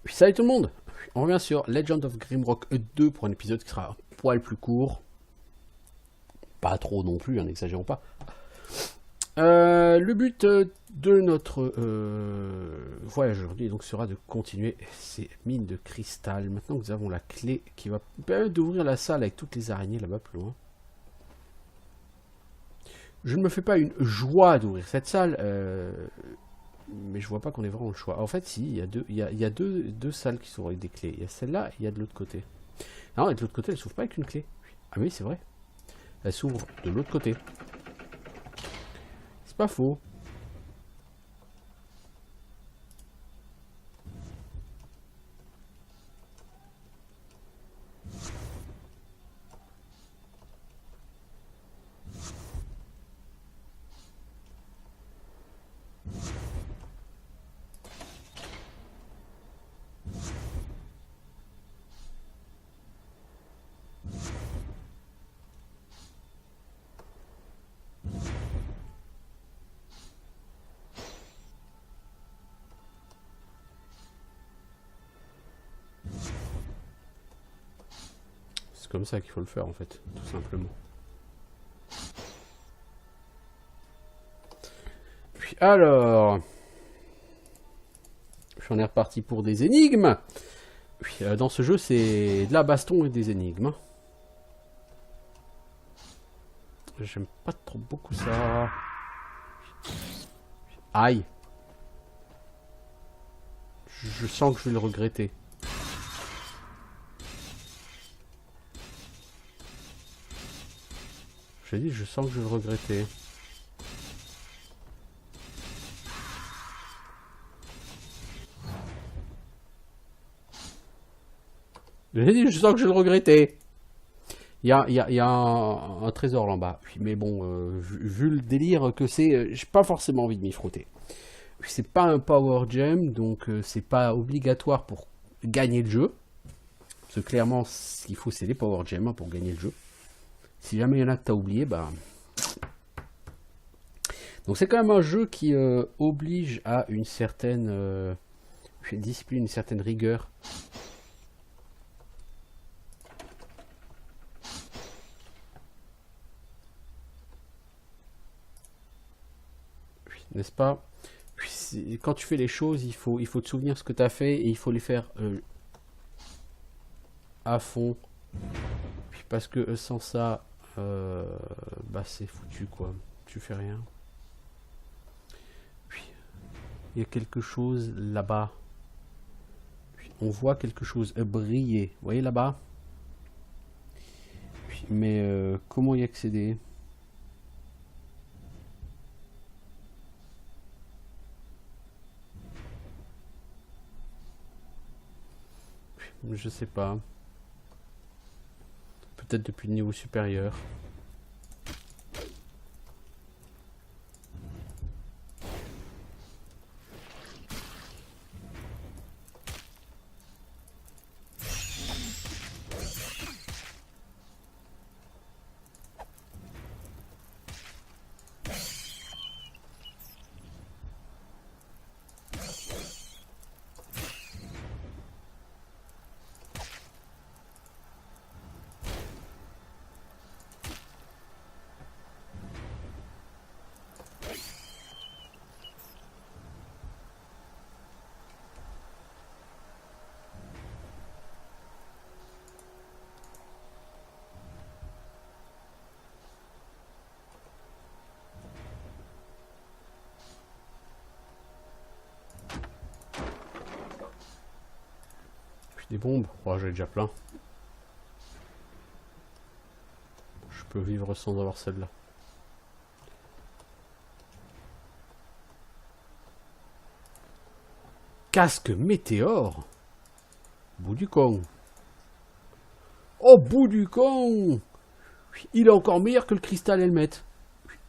Salut tout le monde. On revient sur Legend of Grimrock 2 pour un épisode qui sera un poil plus court. Pas trop non plus, n'exagérons pas. Le but de notre voyage aujourd'hui donc sera de continuer ces mines de cristal. Maintenant que nous avons la clé qui va permettre d'ouvrir la salle avec toutes les araignées là-bas plus loin. Je ne me fais pas une joie d'ouvrir cette salle, mais je vois pas qu'on ait vraiment le choix. En fait, si, il y a deux salles qui sont avec des clés. Il y a celle-là et il y a de l'autre côté. Non, et de l'autre côté, elle s'ouvre pas avec une clé. Ah oui, c'est vrai. Elle s'ouvre de l'autre côté. C'est pas faux. C'est comme ça qu'il faut le faire en fait, tout simplement. Puis alors, j'en ai reparti pour des énigmes. Puis, dans ce jeu, c'est de la baston et des énigmes. J'aime pas trop beaucoup ça. Aïe. Je sens que je vais le regretter. J'ai dit, je sens que je vais le regretter. J'ai dit, je sens que je vais le regretter. Il y a un trésor là en bas. Mais bon, vu le délire que c'est, j'ai pas forcément envie de m'y frotter. C'est pas un power gem, donc c'est pas obligatoire pour gagner le jeu. Parce que clairement, ce qu'il faut, c'est les power gems pour gagner le jeu. Si jamais il y en a que t'as oublié, bah... Donc c'est quand même un jeu qui oblige à une certaine discipline, une certaine rigueur. N'est-ce pas? Quand tu fais les choses, il faut te souvenir ce que tu as fait et il faut les faire à fond. Parce que sans ça, bah c'est foutu quoi. Tu fais rien. Il y a quelque chose là-bas. On voit quelque chose briller. Vous voyez là-bas? Mais comment y accéder? Je sais pas. Peut-être depuis le niveau supérieur. Des bombes, oh, j'ai déjà plein. Je peux vivre sans avoir celle-là. Casque météore. Bout du con. Oh, bout du con. Il est encore meilleur que le cristal helmet.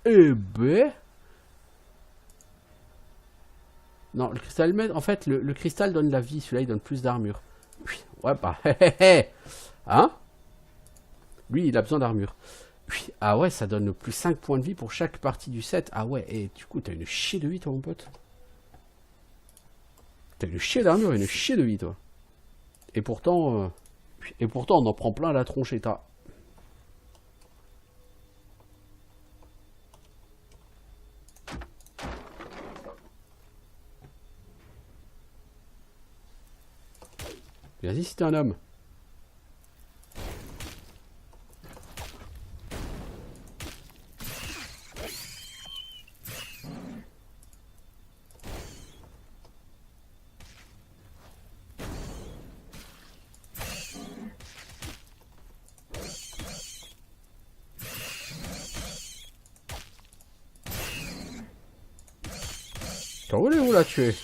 Eh ben... Non, le cristal helmet, en fait, le cristal donne la vie. Celui-là, il donne plus d'armure. Ouais, bah, hein? Lui, il a besoin d'armure. Ah ouais, ça donne plus 5 points de vie pour chaque partie du set. Ah ouais, et du coup, t'as une chier de vie, toi, mon pote. T'as une chier d'armure et une chier de vie, toi. Et pourtant on en prend plein la tronchetta. Vas-y si t'es un homme. T'en voulez-vous la tuer?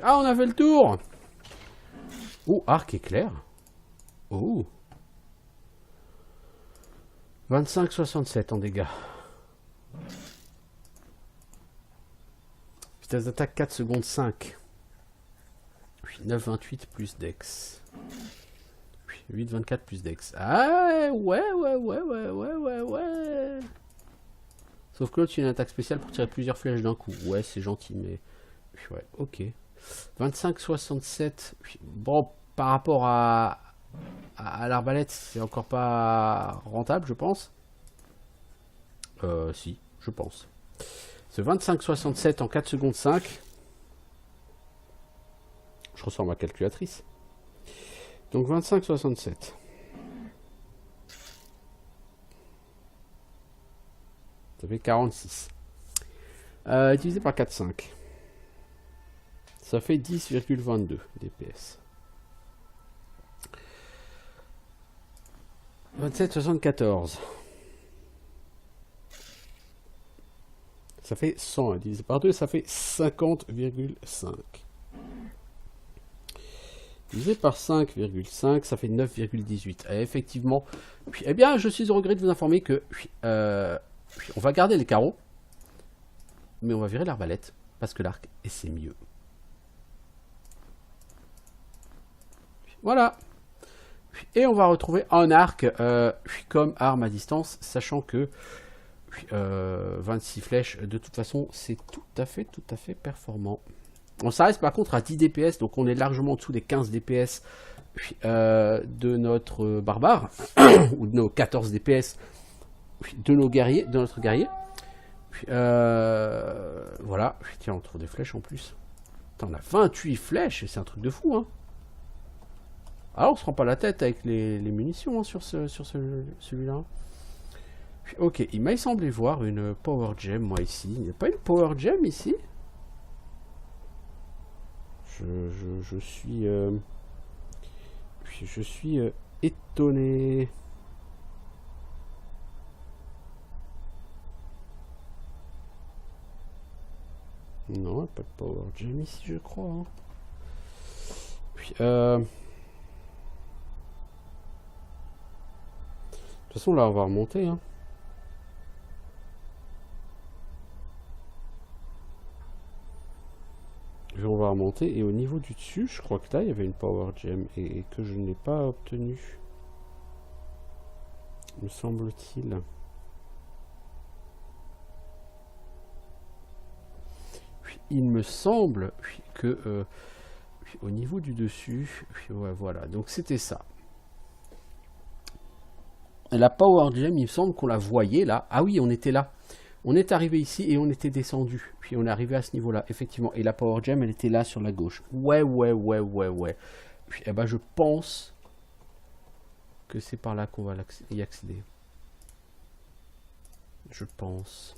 Ah, on a fait le tour. Oh, arc éclair. Oh. 25-67 en dégâts. Vitesse d'attaque 4 secondes 5. 9-28 plus dex. 8-24 plus dex. Ah ouais. Sauf que l'autre il a une attaque spéciale pour tirer plusieurs flèches d'un coup. Ouais, c'est gentil, mais... Ouais, ok. 25-67. Bon, par rapport à l'arbalète, c'est encore pas rentable, je pense. Si, je pense. Ce 25-67 en 4 secondes 5. Je ressors ma calculatrice. Donc 25-67. Ça fait 46. Divisé par 4,5. Ça fait 10,22 DPS. 27,74. Ça fait 100. Divisé par 2, ça fait 50,5. Divisé par 5,5, ça fait 9,18. Effectivement. Eh bien, je suis au regret de vous informer que... on va garder les carreaux. Mais on va virer l'arbalète. Parce que l'arc, et c'est mieux. Voilà. Et on va retrouver un arc comme arme à distance, sachant que 26 flèches, de toute façon, c'est tout à fait performant. On s'arrête par contre à 10 DPS, donc on est largement en dessous des 15 DPS de notre barbare, ou de nos 14 DPS de nos guerriers, de notre guerrier. Voilà. Tiens, on trouve des flèches en plus. Putain, on a 28 flèches, c'est un truc de fou, hein. Alors on se prend pas la tête avec les munitions hein, sur celui-là. Ok, il m'a semblé voir une Power Gem, moi, ici. Il n'y a pas une Power Gem, ici? Je suis étonné. Non, pas de Power Gem ici, je crois. Hein. Puis, de toute façon, là, on va remonter. Hein. On va remonter. Et au niveau du dessus, je crois que là, il y avait une Power Gem. Et que je n'ai pas obtenue. Me semble-t-il. Il me semble que au niveau du dessus, ouais, voilà, donc c'était ça. La Power Gem, il me semble qu'on la voyait là. Ah oui, on était là. On est arrivé ici et on était descendu. Puis on est arrivé à ce niveau-là, effectivement. Et la Power Gem, elle était là sur la gauche. Ouais. Puis, eh ben, je pense que c'est par là qu'on va y accéder. Je pense.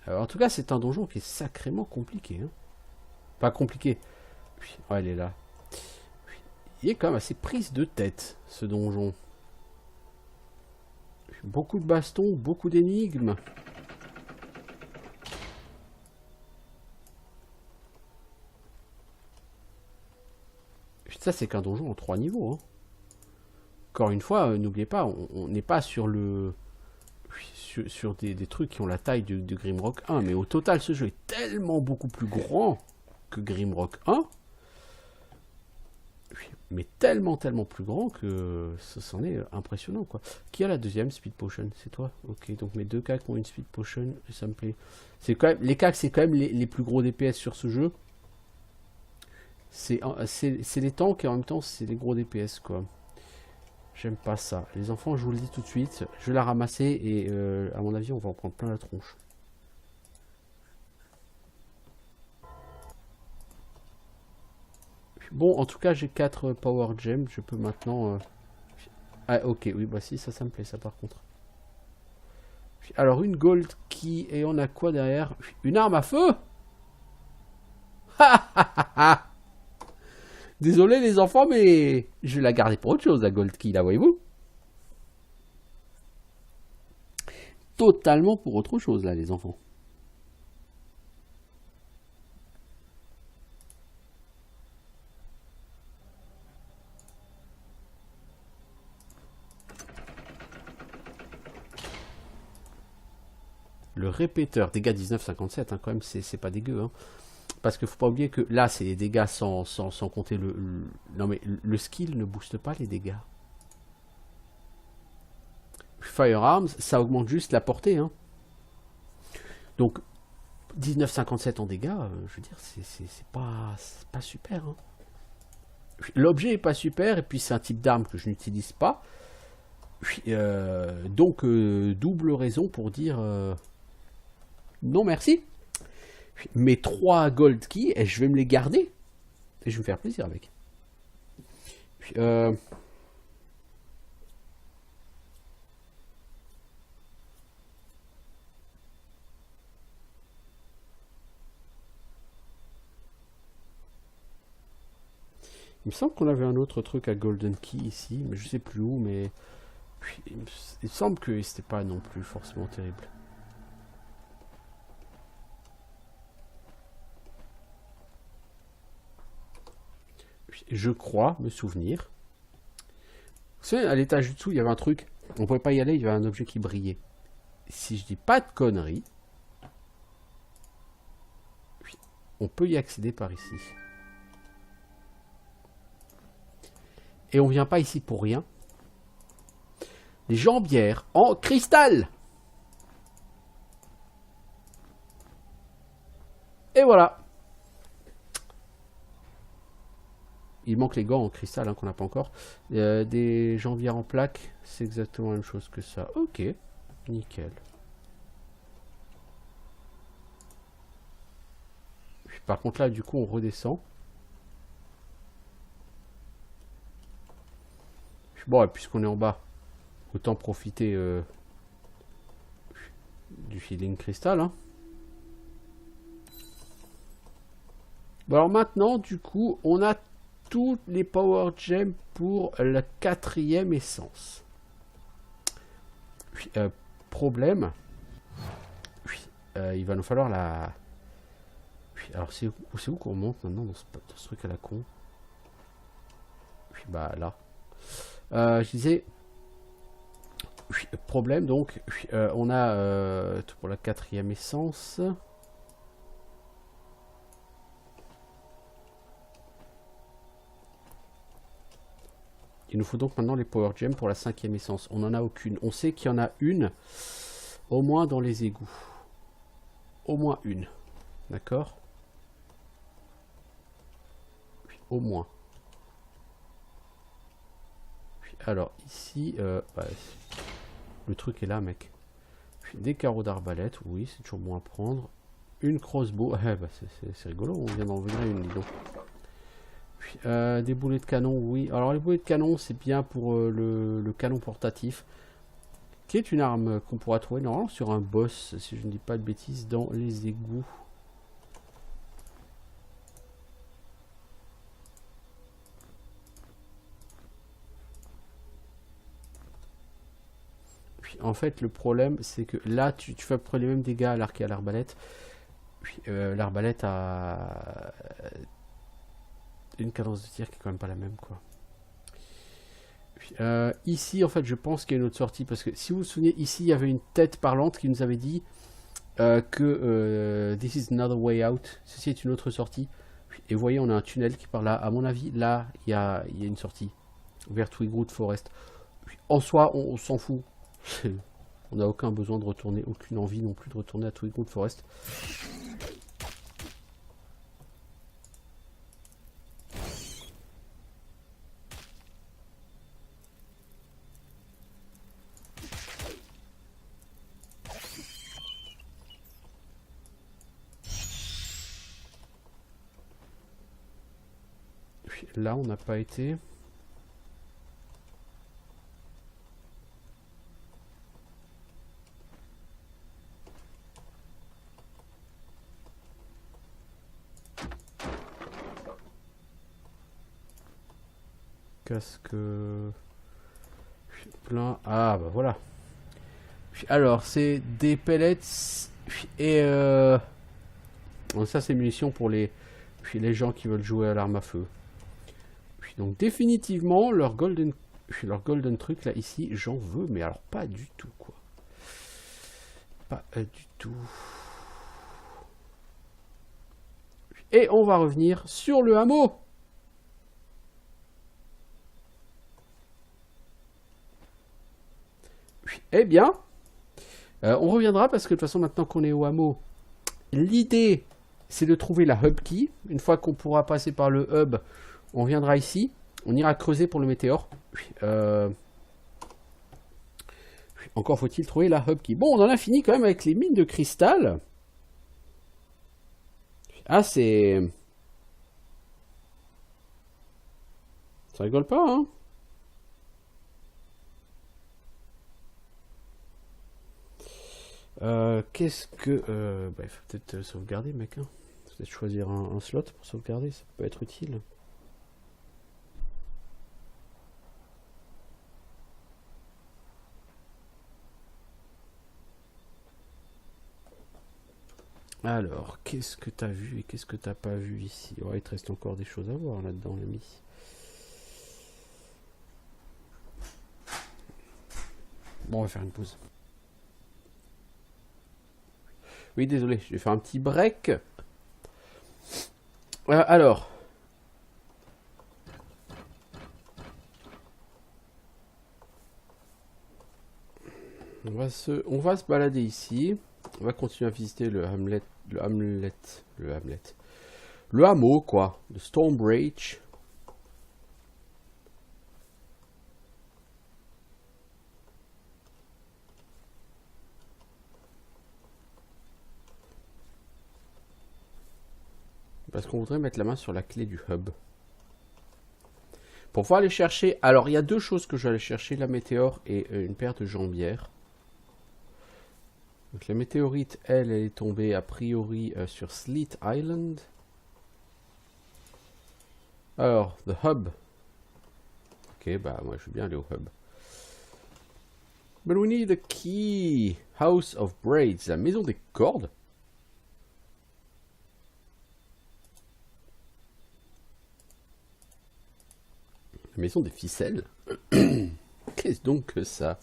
Alors, en tout cas, c'est un donjon qui est sacrément compliqué. Hein. Pas compliqué. Ouais, elle est là. Il est quand même assez prise de tête, ce donjon. Beaucoup de bastons, beaucoup d'énigmes. Puis ça, c'est qu'un donjon en 3 niveaux. Hein. Encore une fois, n'oubliez pas, on n'est pas sur le... Sur des trucs qui ont la taille de Grimrock 1. Mais au total, ce jeu est tellement beaucoup plus grand que Grimrock 1. Mais tellement plus grand que c'en est impressionnant, quoi. Qui a la deuxième Speed Potion? C'est toi? Ok, donc mes deux cacs ont une Speed Potion, ça me plaît. C'est quand même, les cacs, c'est quand même les plus gros DPS sur ce jeu. C'est les tanks et en même temps, c'est les gros DPS, quoi. J'aime pas ça. Les enfants, je vous le dis tout de suite, je vais la ramasser et à mon avis, on va en prendre plein la tronche. Bon, en tout cas, j'ai 4 Power Gems. Je peux maintenant... Ah, ok, oui, bah si, ça me plaît, ça, par contre. Alors, une Gold Key. Et on a quoi derrière? Une arme à feu. Désolé, les enfants, mais je vais la garder pour autre chose, la Gold Key, là, voyez-vous. Totalement pour autre chose, là, les enfants. Le répéteur, dégâts 19,57, hein, quand même, c'est pas dégueu. Hein. Parce qu'il faut pas oublier que là, c'est les dégâts sans compter non, mais le skill ne booste pas les dégâts. Firearms, ça augmente juste la portée. Hein. Donc, 19,57 en dégâts, je veux dire, c'est pas super. Hein. L'objet est pas super, et puis c'est un type d'arme que je n'utilise pas. Donc, double raison pour dire... non merci. Mes 3 gold keys, et je vais me les garder. Et je vais me faire plaisir avec. Il me semble qu'on avait un autre truc à golden key ici, mais je sais plus où, mais... Il me semble que c'était pas non plus forcément terrible. Je crois me souvenir. Vous savez, à l'étage du dessous, il y avait un truc. On pouvait pas y aller, il y avait un objet qui brillait. Si je dis pas de conneries, on peut y accéder par ici. Et on vient pas ici pour rien. Les jambières en cristal. Et voilà. Il manque les gants en cristal hein, qu'on n'a pas encore. Des jambières en plaque, c'est exactement la même chose que ça. Ok, nickel. Par contre là, du coup, on redescend. Bon, puisqu'on est en bas, autant profiter du feeling cristal. Hein. Bon, alors maintenant, du coup, on a tous les Power Gems pour la 4e essence. Problème. Il va nous falloir la... Alors, c'est où qu'on monte maintenant dans ce truc à la con? Bah là. Je disais... Problème, donc, on a pour la 4e essence... Il nous faut donc maintenant les Power Gems pour la 5e essence. On n'en a aucune. On sait qu'il y en a une, au moins dans les égouts. Au moins une. D'accord? Au moins. Alors, ici, bah, le truc est là, mec. Des carreaux d'arbalète, oui, c'est toujours bon à prendre. Une crossbow, bah, c'est rigolo, on vient d'en venir une, dis donc. Des boulets de canon, oui. Alors les boulets de canon, c'est bien pour le canon portatif, qui est une arme qu'on pourra trouver normalement sur un boss, si je ne dis pas de bêtises, dans les égouts. Puis, en fait, le problème, c'est que là, tu fais à peu près les mêmes dégâts à l'arc et à l'arbalète. L'arbalète a... une cadence de tir qui est quand même pas la même, quoi. Puis, ici, en fait, je pense qu'il y a une autre sortie, parce que si vous vous souvenez, ici, il y avait une tête parlante qui nous avait dit que this is another way out, ceci est une autre sortie. Et vous voyez, on a un tunnel qui part là. À mon avis, là, il y a une sortie vers Twigwood Forest. Puis, en soi, on s'en fout. On n'a aucun besoin de retourner, aucune envie non plus de retourner à Twigwood Forest. Puis là, on n'a pas été. Casque plein. Ah bah voilà. Alors c'est des pellets et donc ça c'est munitions pour les gens qui veulent jouer à l'arme à feu. Donc définitivement leur golden truc là ici j'en veux, mais alors pas du tout quoi. Pas du tout. Et on va revenir sur le hameau. Eh bien, on reviendra parce que de toute façon, maintenant qu'on est au hameau, l'idée, c'est de trouver la hub key. Une fois qu'on pourra passer par le hub, on viendra ici. On ira creuser pour le météore. Encore faut-il trouver la hub key. Bon, on en a fini quand même avec les mines de cristal. Ah, c'est... Ça rigole pas, hein? Qu'est-ce que... il faut peut-être sauvegarder, mec. Hein. Peut-être choisir un slot pour sauvegarder, ça peut être utile. Alors, qu'est-ce que t'as vu et qu'est-ce que t'as pas vu ici? Ouais, il te reste encore des choses à voir là-dedans, l'ami. Bon, on va faire une pause. Oui, désolé, je vais faire un petit break. Alors. On va se balader ici. On va continuer à visiter le hameau, quoi, de Stonebridge. Parce qu'on voudrait mettre la main sur la clé du hub. Pour pouvoir aller chercher... Alors, il y a deux choses que je vais aller chercher. La météore et une paire de jambières. Donc, la météorite, elle est tombée a priori sur Sleet Island. Alors, the hub. Ok, bah moi je veux bien aller au hub. But we need a key. House of Braids. La maison des cordes. La maison des ficelles. Qu'est-ce donc que ça?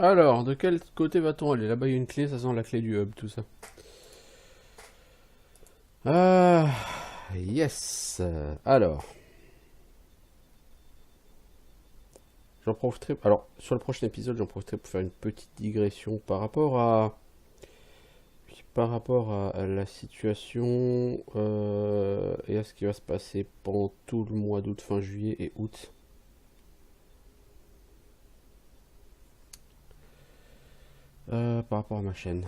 Alors, de quel côté va-t-on aller? Là-bas, il y a une clé, ça sent la clé du hub, tout ça. Yes. Alors. J'en profiterai... Alors, sur le prochain épisode, j'en profiterai pour faire une petite digression par rapport à la situation et à ce qui va se passer pendant tout le mois d'août, fin juillet et août. Par rapport à ma chaîne.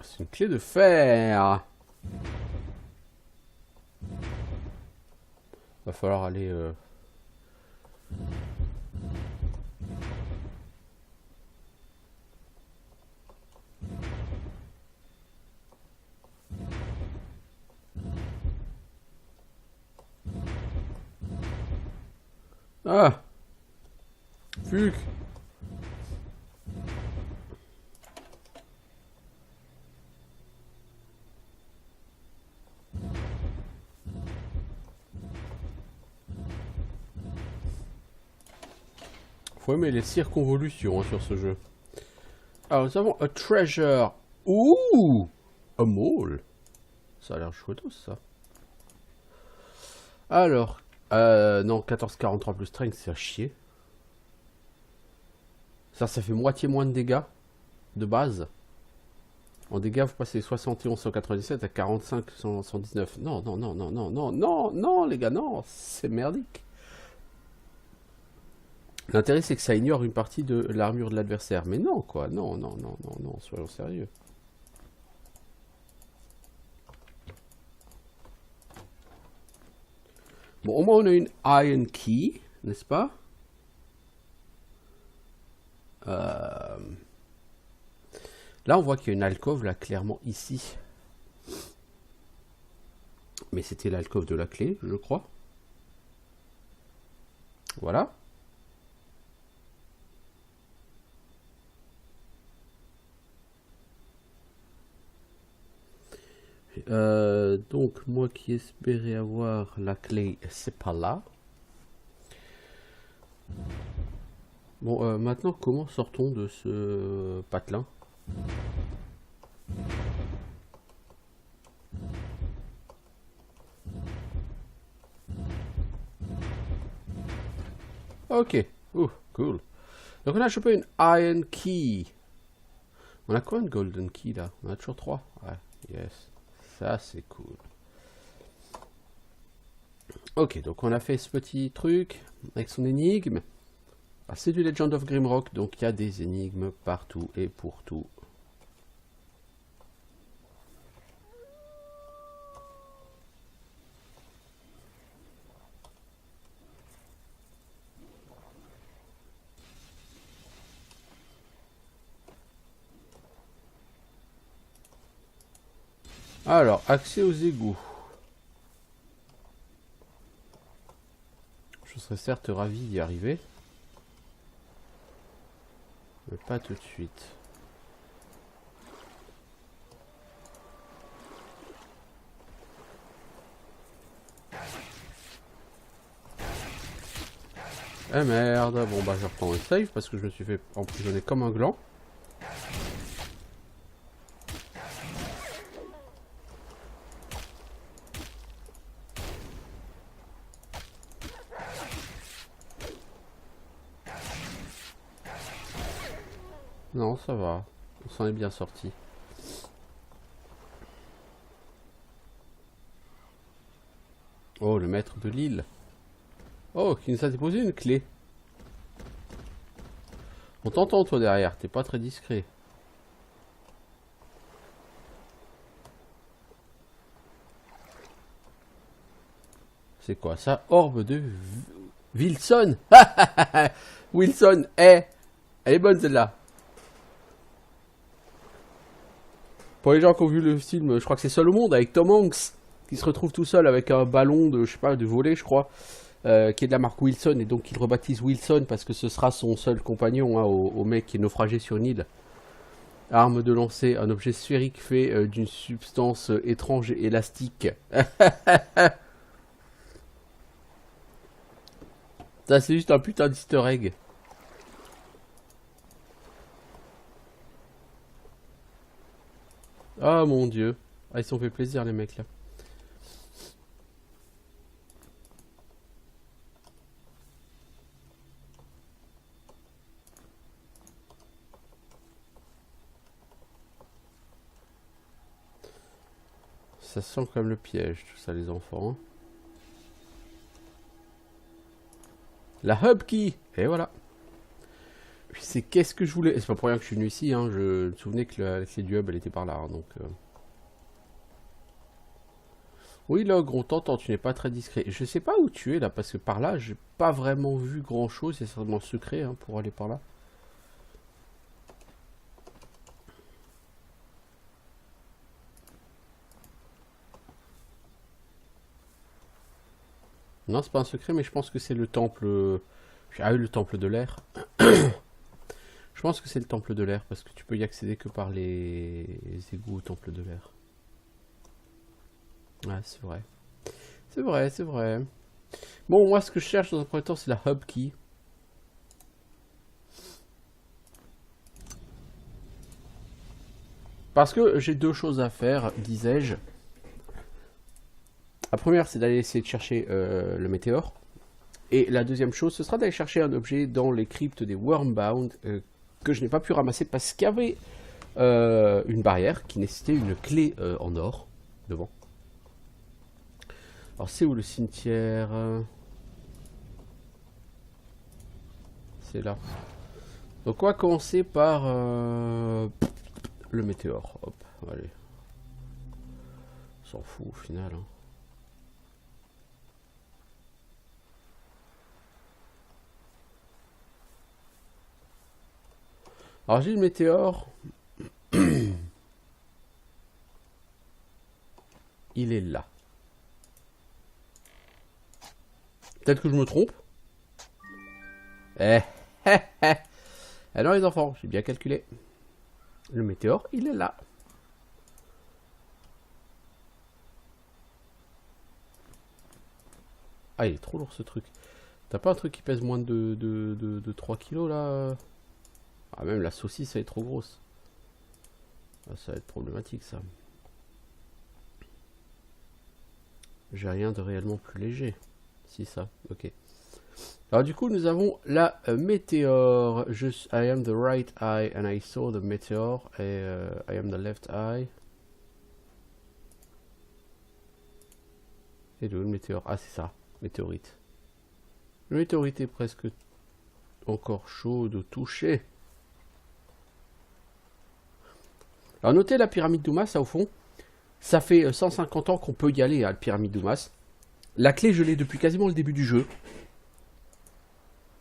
C'est une clé de fer. Va falloir aller... Ah! Fuck! Faut aimer les circonvolutions sur ce jeu. Alors nous avons a treasure. Ouh! A mole. Ça a l'air chouette ça. Alors, non, 14,43 plus strength, c'est à chier. Ça fait moitié moins de dégâts de base. En dégâts, vous passez 71 197 à 45 119. Non, non, non, non, non, non, non, non, les gars, non, c'est merdique. L'intérêt, c'est que ça ignore une partie de l'armure de l'adversaire. Mais non, quoi, non, non, non, non, non, soyons sérieux. Bon, au moins on a une Iron Key, n'est-ce pas? Là, on voit qu'il y a une alcôve, là, clairement, ici. Mais c'était l'alcôve de la clé, je crois. Voilà. Donc, moi qui espérais avoir la clé, c'est pas là. Bon, maintenant, comment sortons de ce patelin? Ok, cool. Donc on a chopé une Iron Key. On a quoi une Golden Key là? On a toujours 3. Ouais, yes. Ça c'est cool. Ok, donc on a fait ce petit truc avec son énigme. Ah, c'est du Legend of Grimrock, donc il y a des énigmes partout et pour tout. Alors, accès aux égouts. Je serais certes ravi d'y arriver. Mais pas tout de suite. Eh merde, bon bah je reprends un save parce que je me suis fait emprisonner comme un gland. Non, ça va. On s'en est bien sorti. Oh, le maître de l'île. Oh, qui nous a déposé une clé. On t'entend toi derrière, t'es pas très discret. C'est quoi ça? Orbe de Wilson. Wilson, elle est bonne celle-là. Pour les gens qui ont vu le film, je crois que c'est Seul au monde avec Tom Hanks, qui se retrouve tout seul avec un ballon de, je sais pas, de volley, je crois, qui est de la marque Wilson, et donc il rebaptise Wilson parce que ce sera son seul compagnon, hein, au mec qui est naufragé sur une île. Arme de lancer, un objet sphérique fait d'une substance étrange et élastique. Ça, c'est juste un putain d'easter egg. Ah mon dieu. Ah, ils se sont fait plaisir les mecs là. Ça sent comme le piège tout ça les enfants. Hein. La hub key. Et voilà. C'est qu'est-ce que je voulais. C'est pas pour rien que je suis venu ici, hein. Je me souvenais que la clé du hub elle était par là, hein, donc. Oui, Logre, on t'entend, tu n'es pas très discret. Je sais pas où tu es là, parce que par là, j'ai pas vraiment vu grand chose. C'est certainement secret hein, pour aller par là. Non, c'est pas un secret, mais je pense que c'est le temple. Ah oui, le temple de l'air. Je pense que c'est le temple de l'air, parce que tu peux y accéder que par les égouts au temple de l'air. Ah, c'est vrai. C'est vrai, c'est vrai. Bon, moi, ce que je cherche dans un premier temps, c'est la hub key. Parce que j'ai deux choses à faire, disais-je. La première, c'est d'aller essayer de chercher le météore. Et la deuxième chose, ce sera d'aller chercher un objet dans les cryptes des Wormbound que je n'ai pas pu ramasser parce qu'il y avait une barrière qui nécessitait une clé en or devant. Alors, c'est où le cimetière? C'est là. Donc, on va commencer par le météore. Hop, allez. On s'en fout au final. Hein. Alors, j'ai le météore. Il est là. Peut-être que je me trompe. Alors les enfants, j'ai bien calculé. Le météore, il est là. Ah, il est trop lourd ce truc. T'as pas un truc qui pèse moins de 3 kilos là? Ah, même la saucisse, elle est trop grosse. Ah, ça va être problématique ça. J'ai rien de réellement plus léger. Si ça, ok. Alors du coup, nous avons la météore. I am the right eye and I saw the meteor. Et I am the left eye. Et d'où le météore? Ah, c'est ça, météorite. Le météorite est presque encore chaud de toucher. Alors notez la pyramide d'Oumas, ça au fond. Ça fait 150 ans qu'on peut y aller à la pyramide d'Oumas. La clé, je l'ai depuis quasiment le début du jeu.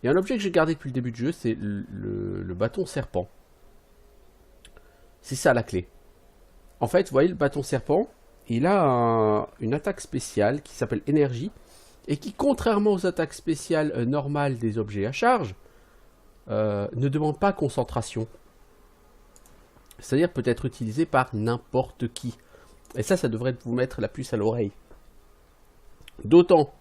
Et un objet que j'ai gardé depuis le début du jeu, c'est le bâton serpent. C'est ça la clé. En fait, vous voyez le bâton serpent, il a une attaque spéciale qui s'appelle énergie. Et qui, contrairement aux attaques spéciales normales des objets à charge, ne demande pas concentration. C'est-à-dire peut être utilisé par n'importe qui. Et ça devrait vous mettre la puce à l'oreille. D'autant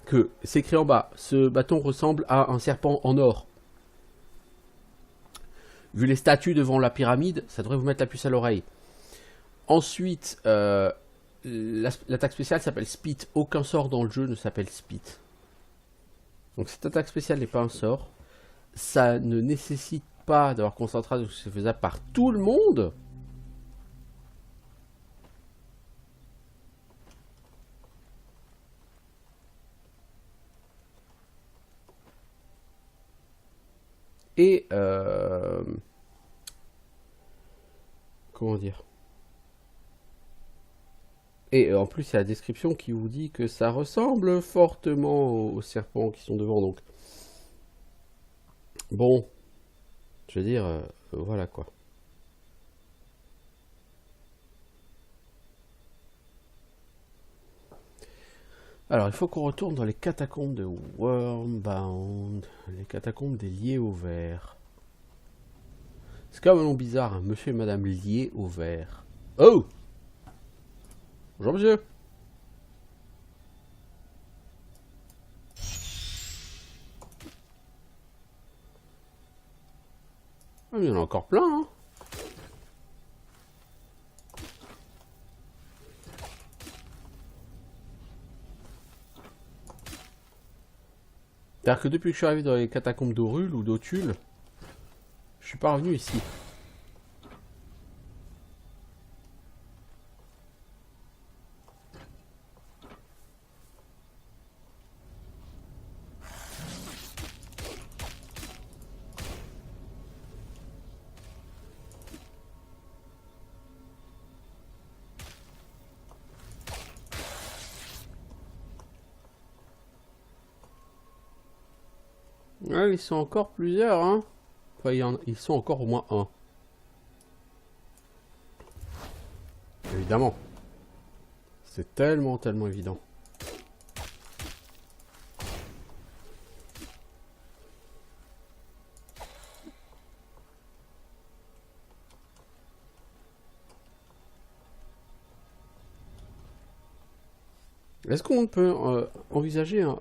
que c'est écrit en bas, ce bâton ressemble à un serpent en or. Vu les statues devant la pyramide, ça devrait vous mettre la puce à l'oreille. Ensuite, l'attaque spéciale s'appelle Spit. Aucun sort dans le jeu ne s'appelle Spit. Donc cette attaque spéciale n'est pas un sort. Ça ne nécessite pas d'avoir concentration, c'est faisable par tout le monde. Et comment dire? Et en plus, il y a la description qui vous dit que ça ressemble fortement aux serpents qui sont devant. Donc, bon, je veux dire, voilà quoi. Alors, il faut qu'on retourne dans les catacombes de Wormbound, les catacombes des liés au vert. C'est quand même un nom bizarre, hein, monsieur et madame liés au vert. Oh! Bonjour monsieur. Ah, mais il y en a encore plein, hein. C'est-à-dire que depuis que je suis arrivé dans les catacombes d'Orul ou d'Otul, je suis pas revenu ici. Ouais, ils sont encore plusieurs, hein. Enfin, ils sont encore au moins un. Évidemment. C'est tellement, tellement évident. Est-ce qu'on peut envisager un...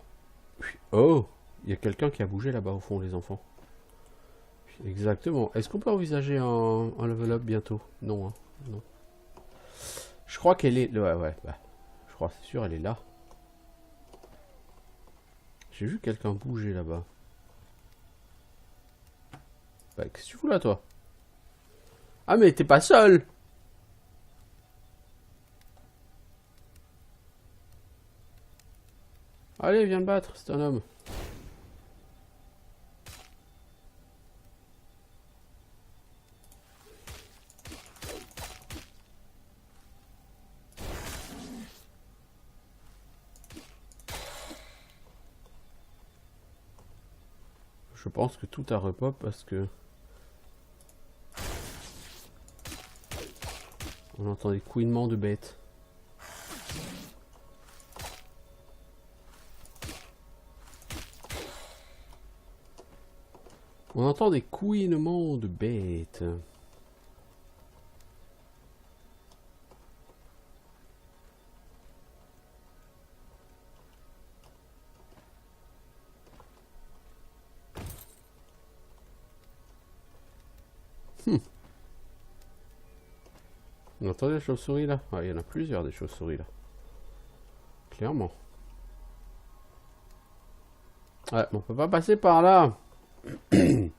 Oh, il y a quelqu'un qui a bougé là-bas au fond, les enfants. Exactement. Est-ce qu'on peut envisager un level up bientôt? Non, hein. Non. Je crois qu'elle est... Ouais, ouais, bah. Je crois, c'est sûr, elle est là. J'ai vu quelqu'un bouger là-bas. Bah, qu'est-ce que tu fous là, toi? Ah, mais t'es pas seul! Allez, viens le battre, c'est un homme. Je pense que tout a repop parce que... On entend des couinements de bêtes. On entend des couinements de bêtes. On entend des chauves-souris là? Ah, il y en a plusieurs des chauves-souris là. Clairement. Ouais, on peut pas passer par là. Bon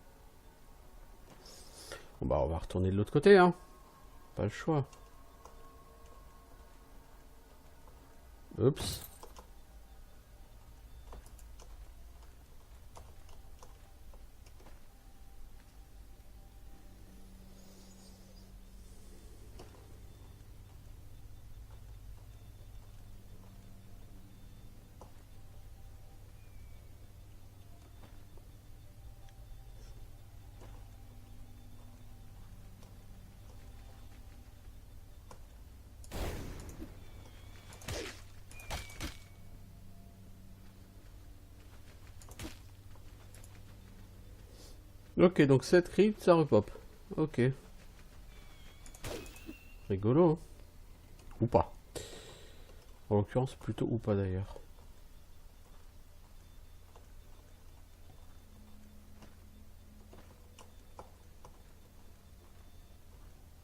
bah on va retourner de l'autre côté, hein. Pas le choix. Oups. Ok, donc cette crypte, ça repop. Ok. Rigolo, hein. Ou pas. En l'occurrence, plutôt ou pas d'ailleurs.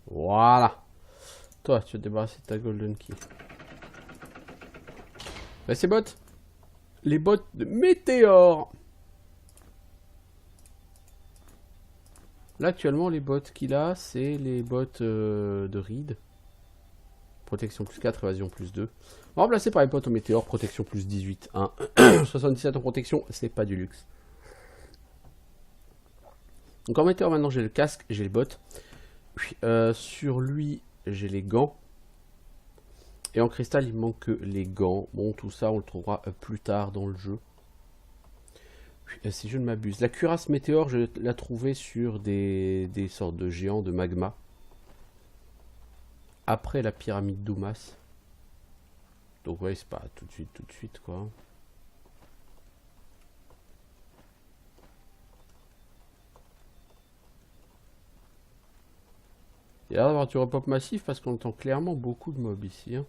Voilà. Toi, tu as débarrassé de ta golden key. Bah, ces bottes. Les bottes de météore. Là, actuellement, les bottes qu'il a, c'est les bottes de Reed. Protection plus 4, évasion plus 2. On va remplacer par les bottes au météore, protection plus 18. 1. 77 en protection, c'est pas du luxe. Donc en météore, maintenant, j'ai le casque, j'ai les bottes. Puis, sur lui, j'ai les gants. Et en cristal, il manque que les gants. Bon, tout ça, on le trouvera plus tard dans le jeu. Puis, si je ne m'abuse. La cuirasse météore, je l'ai trouvée sur des sortes de géants de magma. Après la pyramide d'Oumas. Donc ouais, c'est pas tout de suite, quoi. Il y a l'air d'avoir du repop massif parce qu'on entend clairement beaucoup de mobs ici, hein.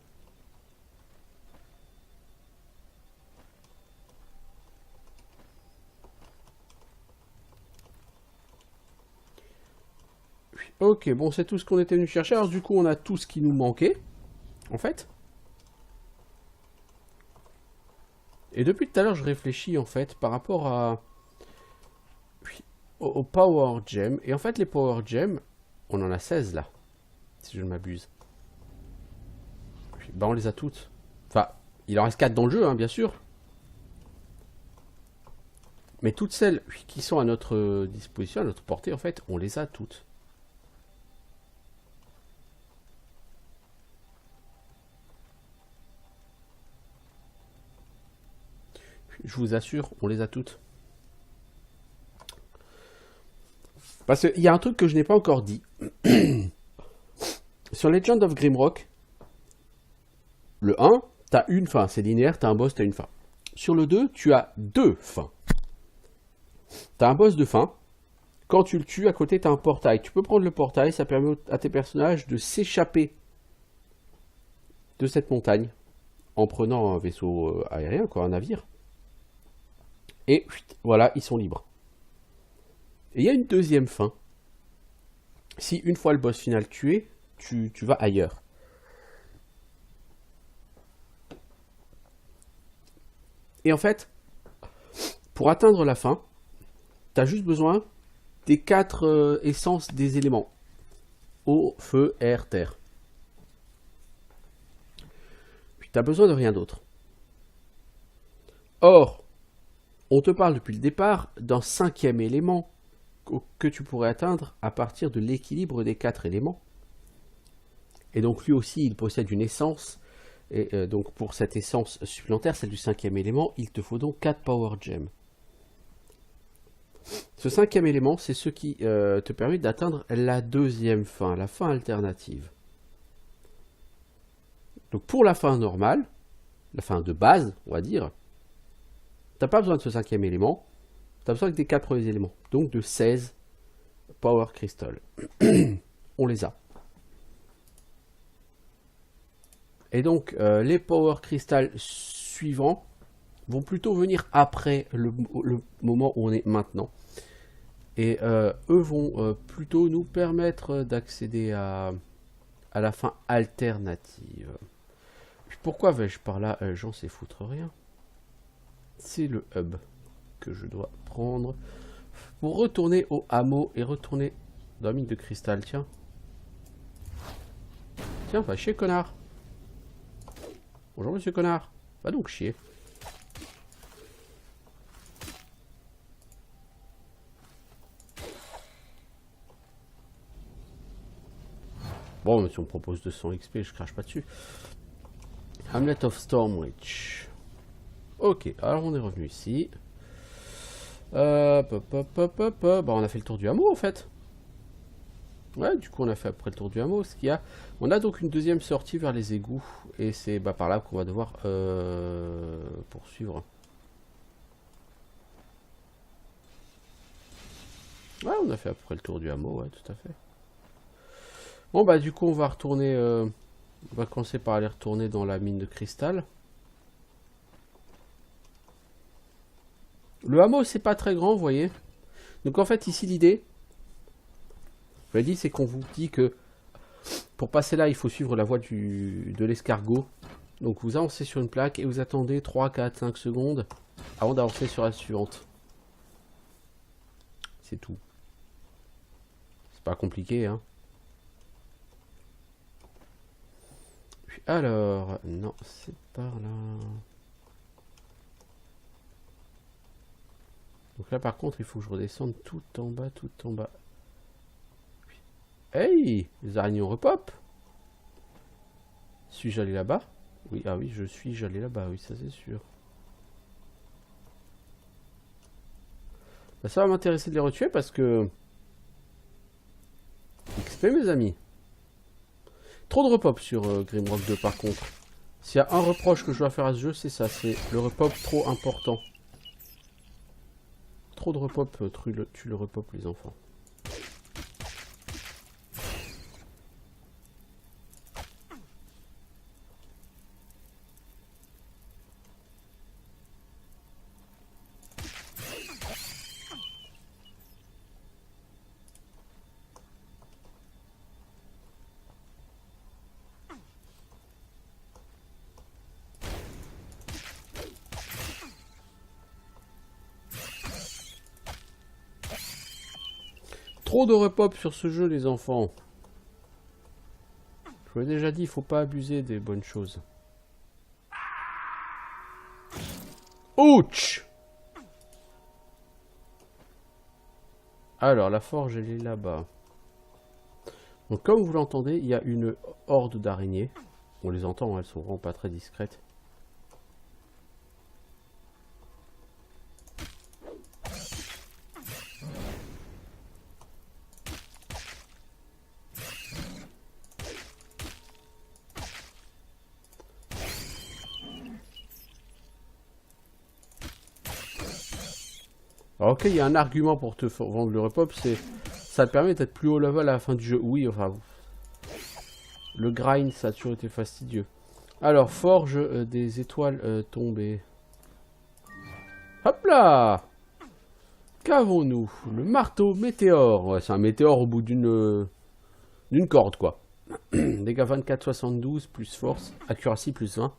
Ok, bon, c'est tout ce qu'on était venu chercher. Alors du coup, on a tout ce qui nous manquait, en fait. Et depuis tout à l'heure, je réfléchis, en fait, par rapport à... au Power Gem. Et en fait, les Power Gem, on en a 16 là, si je ne m'abuse. Bah, on les a toutes. Enfin, il en reste 4 dans le jeu, hein, bien sûr. Mais toutes celles qui sont à notre disposition, à notre portée, en fait, on les a toutes. Je vous assure, on les a toutes. Parce qu'il y a un truc que je n'ai pas encore dit. Sur Legend of Grimrock, le 1, t'as une fin, c'est linéaire, t'as un boss, t'as une fin. Sur le 2, tu as deux fins. T'as un boss de fin. Quand tu le tues, à côté, t'as un portail. Tu peux prendre le portail, ça permet à tes personnages de s'échapper de cette montagne en prenant un vaisseau aérien, quoi, un navire. Et voilà, ils sont libres. Et il y a une deuxième fin. Si une fois le boss final tué, tu vas ailleurs. Et en fait, pour atteindre la fin, tu as juste besoin des 4 essences des éléments. Eau, feu, air, terre. Puis tu n'as besoin de rien d'autre. Or, on te parle depuis le départ d'un 5e élément que tu pourrais atteindre à partir de l'équilibre des 4 éléments. Et donc lui aussi, il possède une essence. Et donc pour cette essence supplémentaire, celle du 5e élément, il te faut donc 4 Power Gems. Ce 5e élément, c'est ce qui te permet d'atteindre la deuxième fin, la fin alternative. Donc pour la fin normale, la fin de base, on va dire, t'as pas besoin de ce 5e élément, t'as besoin que des 4 premiers éléments, donc de 16 Power Crystal. On les a. Et donc les Power Crystal suivants vont plutôt venir après le moment où on est maintenant. Et eux vont plutôt nous permettre d'accéder à la fin alternative. Puis pourquoi vais-je par là? J'en sais foutre rien. C'est le hub que je dois prendre pour retourner au hameau et retourner dans la mine de cristal. Tiens. Tiens, va chier, connard. Bonjour, monsieur connard. Va donc chier. Bon, mais si on me propose 200 XP, je crache pas dessus. Hamlet of Stormwitch. Ok, alors on est revenu ici. Bah, on a fait le tour du hameau en fait. Ouais, du coup on a fait après le tour du hameau. Ce qu'il y a, on a donc une deuxième sortie vers les égouts. Et c'est par là qu'on va devoir poursuivre. Ouais, on a fait après le tour du hameau, ouais, tout à fait. Bon bah du coup on va retourner, on va commencer par aller retourner dans la mine de cristal. Le hameau c'est pas très grand, vous voyez. Donc en fait ici l'idée, je l'ai dit, c'est qu'on vous dit que pour passer là il faut suivre la voie de l'escargot. Donc vous avancez sur une plaque et vous attendez 3, 4, 5 secondes avant d'avancer sur la suivante. C'est tout. C'est pas compliqué, hein. Alors, non, c'est par là. Donc là, par contre, il faut que je redescende tout en bas, tout en bas. Hey, les araignées repop. Suis-je allé là-bas? Oui, ah oui, je suis allé là-bas, oui, ça c'est sûr. Bah, ça va m'intéresser de les retuer parce que... XP, mes amis. Trop de repop sur Grimrock 2 par contre. S'il y a un reproche que je dois faire à ce jeu, c'est ça, c'est le repop trop important. Trop de repop tue le repop les enfants. Trop de repop sur ce jeu, les enfants. Je vous l'ai déjà dit, il faut pas abuser des bonnes choses. Ouch! Alors, la forge, elle est là-bas. Donc, comme vous l'entendez, il y a une horde d'araignées. On les entend, hein, elles sont vraiment pas très discrètes. Alors, ok, il y a un argument pour te vendre le repop, c'est ça te permet d'être plus haut level à la fin du jeu. Oui, enfin, le grind, ça a toujours été fastidieux. Alors, forge des étoiles tombées. Hop là! Qu'avons-nous? Le marteau météore. Ouais, c'est un météore au bout d'une corde, quoi. Dégâts 24, 72, plus force. Accuracy, plus 20.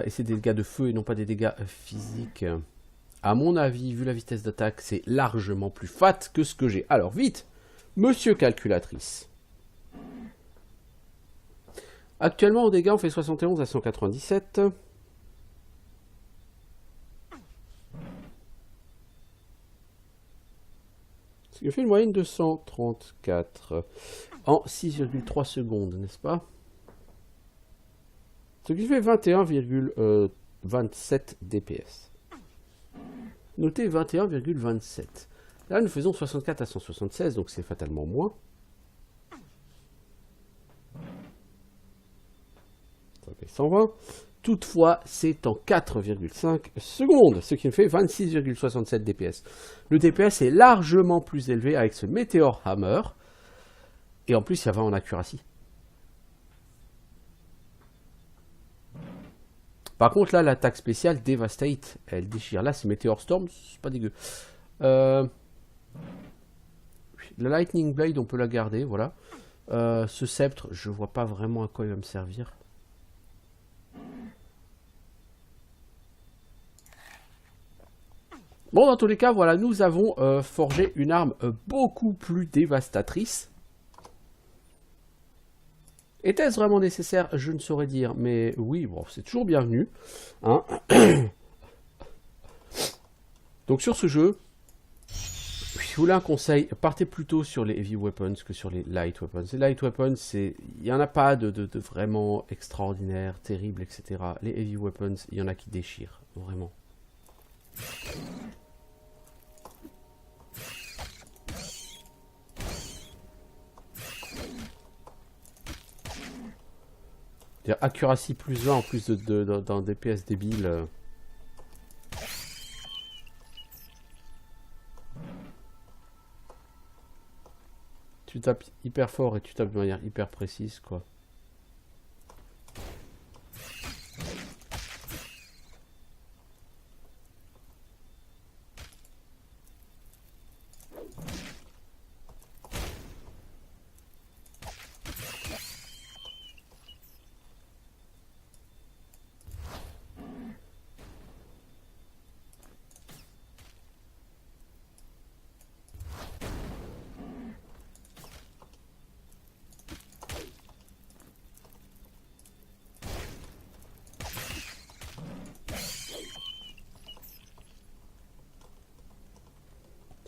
Et c'est des dégâts de feu et non pas des dégâts physiques. À mon avis, vu la vitesse d'attaque, c'est largement plus fat que ce que j'ai. Alors, vite, monsieur calculatrice. Actuellement, en dégâts, on fait 71 à 197. Ce qui fait une moyenne de 134 en 6,3 secondes, n'est-ce pas? Ce qui fait 21,27 DPS. Notez 21,27. Là, nous faisons 64 à 176, donc c'est fatalement moins. Ça fait 120. Toutefois, c'est en 4,5 secondes, ce qui me fait 26,67 DPS. Le DPS est largement plus élevé avec ce Meteor Hammer. Et en plus, il y a 20 en accuracy. Par contre, là, l'attaque spéciale Devastate, elle déchire. Là, c'est Meteor Storm, c'est pas dégueu. La Lightning Blade, on peut la garder, voilà. Ce sceptre, je vois pas vraiment à quoi il va me servir. Bon, dans tous les cas, voilà, nous avons forgé une arme beaucoup plus dévastatrice. Était-ce vraiment nécessaire? Je ne saurais dire, mais oui, bon, c'est toujours bienvenu. Hein. Donc sur ce jeu, je voulais un conseil, partez plutôt sur les heavy weapons que sur les light weapons. Les light weapons, il n'y en a pas de vraiment extraordinaire, terrible, etc. Les heavy weapons, il y en a qui déchirent, vraiment. Accuracy plus 20 en plus d'un DPS débile. Tu tapes hyper fort et tu tapes de manière hyper précise, quoi.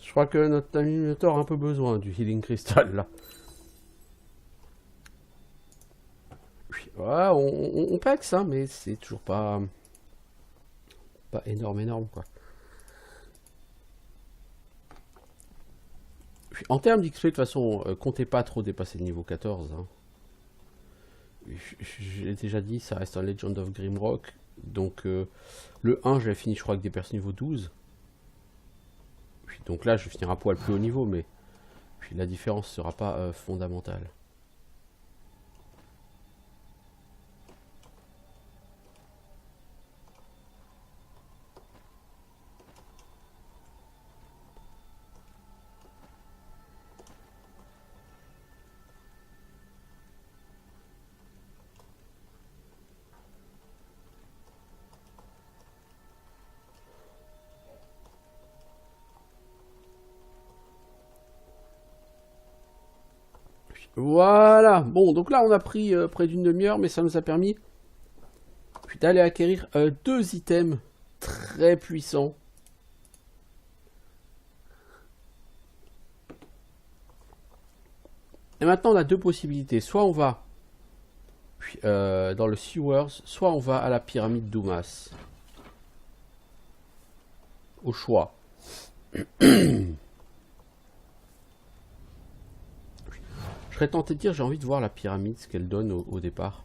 Je crois que notre ami Minotaur a un peu besoin du Healing Crystal, là. Ouais, on pexe, hein, mais c'est toujours pas énorme, quoi. En termes d'XP, de toute façon, comptez pas trop dépasser le niveau 14. Hein. Je l'ai déjà dit, ça reste un Legend of Grimrock. Donc, le 1, j'avais fini, je crois, avec des persos niveau 12. Donc là, je vais finir un poil plus haut niveau, mais la différence ne sera pas fondamentale. Voilà, bon, donc là on a pris près d'une demi-heure, mais ça nous a permis d'aller acquérir 2 items très puissants. Et maintenant on a 2 possibilités, soit on va dans le Sewers, soit on va à la pyramide d'Oumas. Au choix. Je serais tenté de dire, j'ai envie de voir la pyramide, ce qu'elle donne au départ.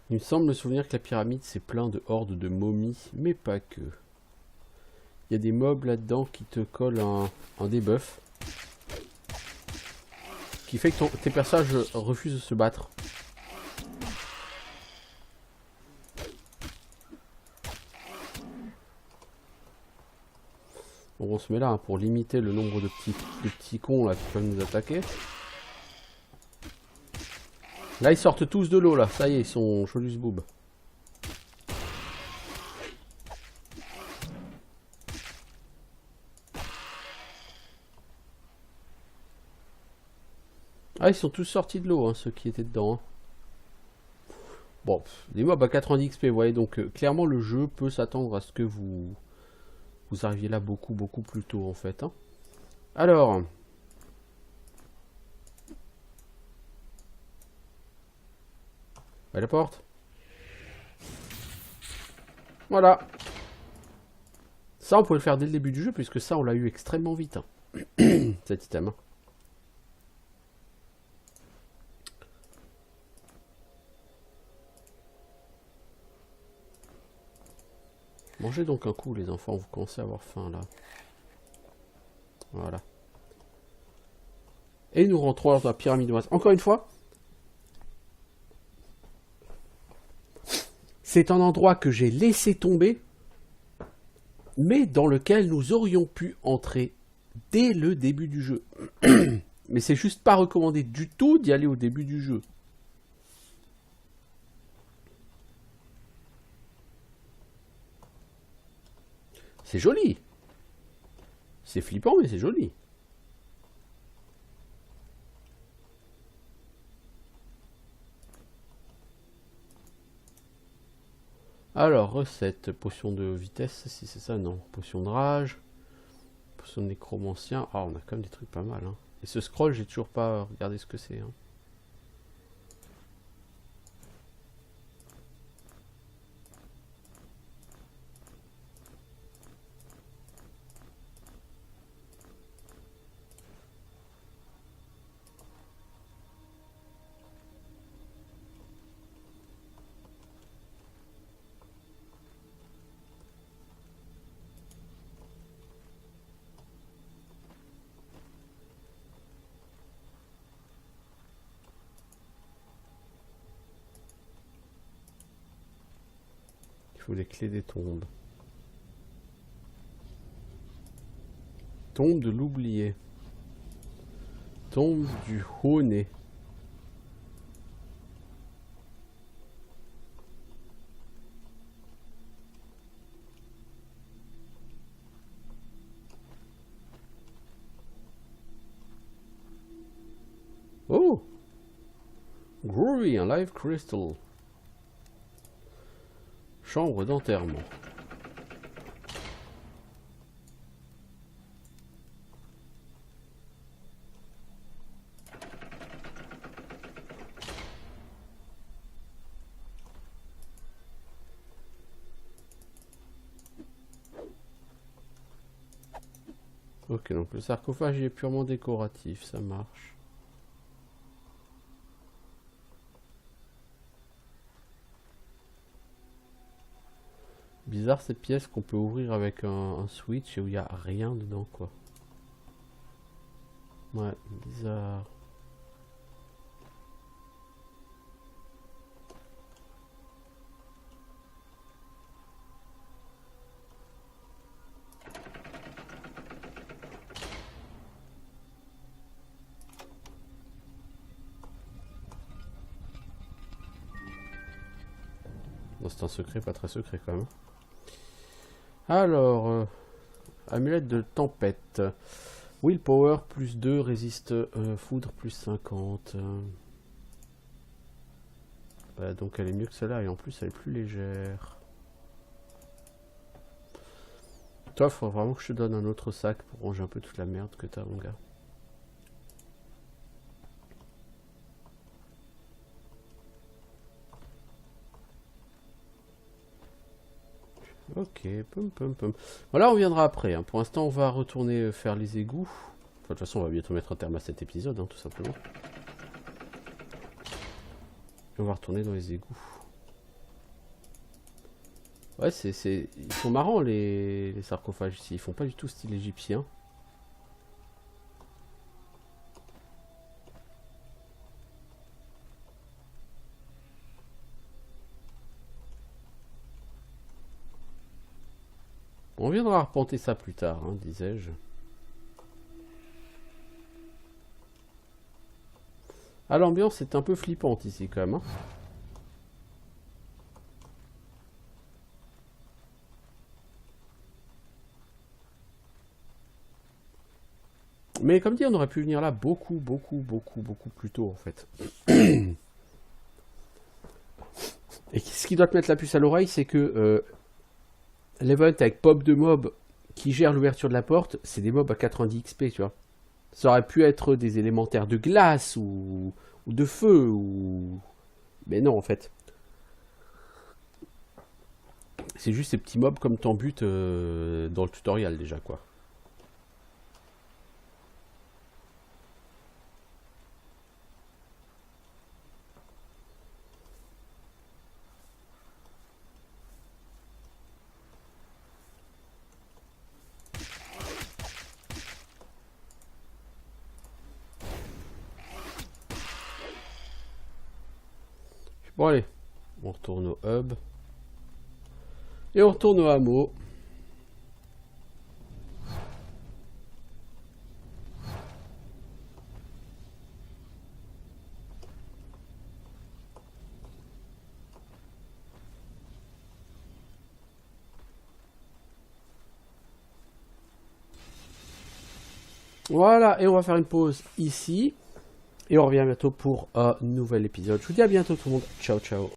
Il me semble me souvenir que la pyramide c'est plein de hordes de momies, mais pas que. Il y a des mobs là-dedans qui te collent un debuff. Qui fait que tes personnages refusent de se battre. Bon, on se met là hein, pour limiter le nombre de petits cons là qui peuvent nous attaquer. Là ils sortent tous de l'eau là, ça y est, ils sont cholus boob. Ah, ils sont tous sortis de l'eau, hein, ceux qui étaient dedans. Hein. Bon, des mobs à 90 XP, vous voyez, donc clairement le jeu peut s'attendre à ce que vous arriviez là beaucoup plus tôt en fait. Hein. Alors, la porte. Voilà. Ça, on pouvait le faire dès le début du jeu, puisque ça, on l'a eu extrêmement vite. Hein. Cet item. Hein. Mangez donc un coup, les enfants, vous commencez à avoir faim, là. Voilà. Et nous rentrons dans la pyramide ouest. Encore une fois, c'est un endroit que j'ai laissé tomber, mais dans lequel nous aurions pu entrer dès le début du jeu. Mais c'est juste pas recommandé du tout d'y aller au début du jeu. C'est joli. C'est flippant, mais c'est joli. Alors, recette, potion de vitesse, si c'est ça, non. Potion de rage, potion de nécromancien. Ah, on a quand même des trucs pas mal. Hein. Et ce scroll, j'ai toujours pas regardé ce que c'est. Hein. Il faut les clés des tombes. Tombe de l'oublié. Tombe du haut-nez. Oh! Groovy, un live crystal. Chambre d'enterrement. Ok, donc le sarcophage est purement décoratif, ça marche. Bizarre cette pièce qu'on peut ouvrir avec un switch et où il n'y a rien dedans quoi. Ouais, bizarre. Bon, c'est un secret, pas très secret quand même. Alors, amulette de tempête. Willpower plus 2, résiste foudre plus 50. Bah, donc elle est mieux que celle-là et en plus elle est plus légère. Toi, il faut vraiment que je te donne un autre sac pour ranger un peu toute la merde que t'as, mon gars. Ok, pum pum pum. Voilà, on viendra après. Hein. Pour l'instant, on va retourner faire les égouts. Enfin, de toute façon, on va bientôt mettre un terme à cet épisode, hein, tout simplement. Et on va retourner dans les égouts. Ouais, ils sont marrants les sarcophages ici. Ils font pas du tout style égyptien. On viendra arpenter ça plus tard, hein, disais-je. Ah, l'ambiance est un peu flippante ici quand même. Hein. Mais comme dit, on aurait pu venir là beaucoup plus tôt en fait. Et ce qui doit te mettre la puce à l'oreille, c'est que l'event avec pop de mob qui gère l'ouverture de la porte, c'est des mobs à 90 XP, tu vois. Ça aurait pu être des élémentaires de glace ou de feu ou... Mais non en fait. C'est juste ces petits mobs comme t'en butes dans le tutoriel déjà quoi. Bon allez, on retourne au hub. Et on retourne au hameau. Voilà, et on va faire une pause ici. Et on revient bientôt pour un nouvel épisode. Je vous dis à bientôt tout le monde. Ciao, ciao.